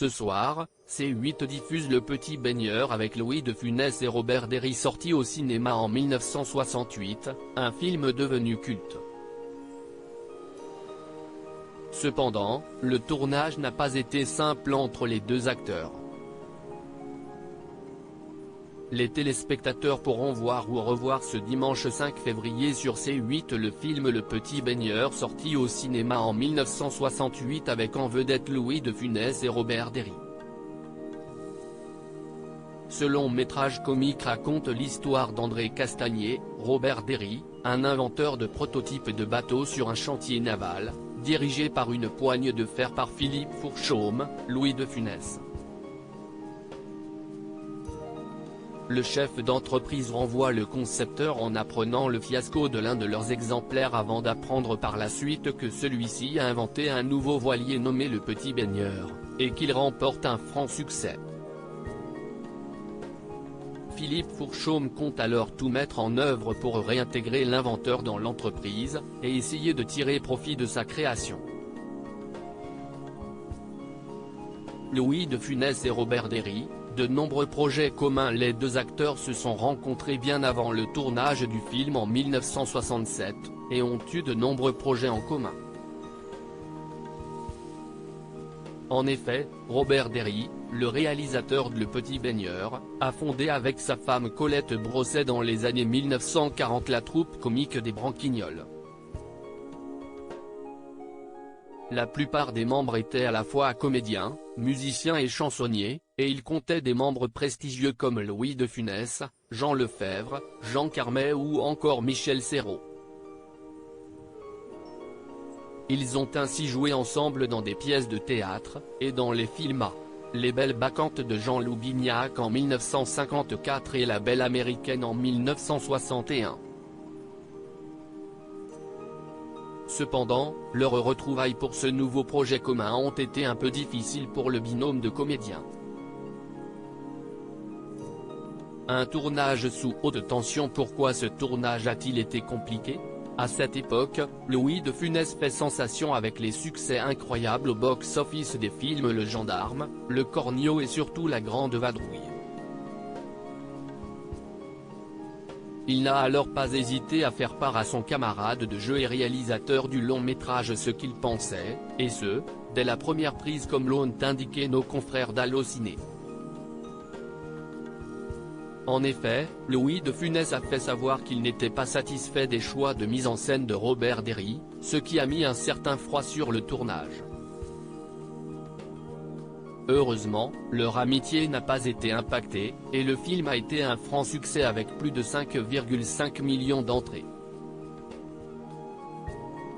Ce soir, C8 diffuse Le Petit Baigneur avec Louis de Funès et Robert Derry, sorti au cinéma en 1968, un film devenu culte. Cependant, le tournage n'a pas été simple entre les deux acteurs. Les téléspectateurs pourront voir ou revoir ce dimanche 5 février sur C8 le film Le Petit Baigneur, sorti au cinéma en 1968 avec en vedette Louis de Funès et Robert Derry. Ce long métrage comique raconte l'histoire d'André Castagnier, Robert Derry, un inventeur de prototypes de bateaux sur un chantier naval, dirigé par une poigne de fer par Philippe Fourchaume, Louis de Funès. Le chef d'entreprise renvoie le concepteur en apprenant le fiasco de l'un de leurs exemplaires avant d'apprendre par la suite que celui-ci a inventé un nouveau voilier nommé Le Petit Baigneur, et qu'il remporte un franc succès. Philippe Fourchaume compte alors tout mettre en œuvre pour réintégrer l'inventeur dans l'entreprise, et essayer de tirer profit de sa création. Louis de Funès et Robert Derry, de nombreux projets communs. Les deux acteurs se sont rencontrés bien avant le tournage du film en 1967, et ont eu de nombreux projets en commun. En effet, Robert Derry, le réalisateur de Le Petit Baigneur, a fondé avec sa femme Colette Brosset dans les années 1940 la troupe comique des Branquignoles. La plupart des membres étaient à la fois comédiens, musiciens et chansonniers, et il comptait des membres prestigieux comme Louis de Funès, Jean Lefebvre, Jean Carmet ou encore Michel Serrault. Ils ont ainsi joué ensemble dans des pièces de théâtre, et dans les films A. Les Belles Bacchantes de Jean-Loup Bignac en 1954 et La Belle Américaine en 1961. Cependant, leurs retrouvailles pour ce nouveau projet commun ont été un peu difficiles pour le binôme de comédiens. Un tournage sous haute tension. Pourquoi ce tournage a-t-il été compliqué ? À cette époque, Louis de Funès fait sensation avec les succès incroyables au box-office des films Le Gendarme, Le Cornio et surtout La Grande Vadrouille. Il n'a alors pas hésité à faire part à son camarade de jeu et réalisateur du long métrage ce qu'il pensait, et ce, dès la première prise comme l'ont indiqué nos confrères d'Allociné. En effet, Louis de Funès a fait savoir qu'il n'était pas satisfait des choix de mise en scène de Robert Derry, ce qui a mis un certain froid sur le tournage. Heureusement, leur amitié n'a pas été impactée, et le film a été un franc succès avec plus de 5,5 millions d'entrées.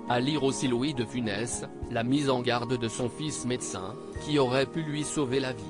À lire aussi Louis de Funès, la mise en garde de son fils médecin, qui aurait pu lui sauver la vie.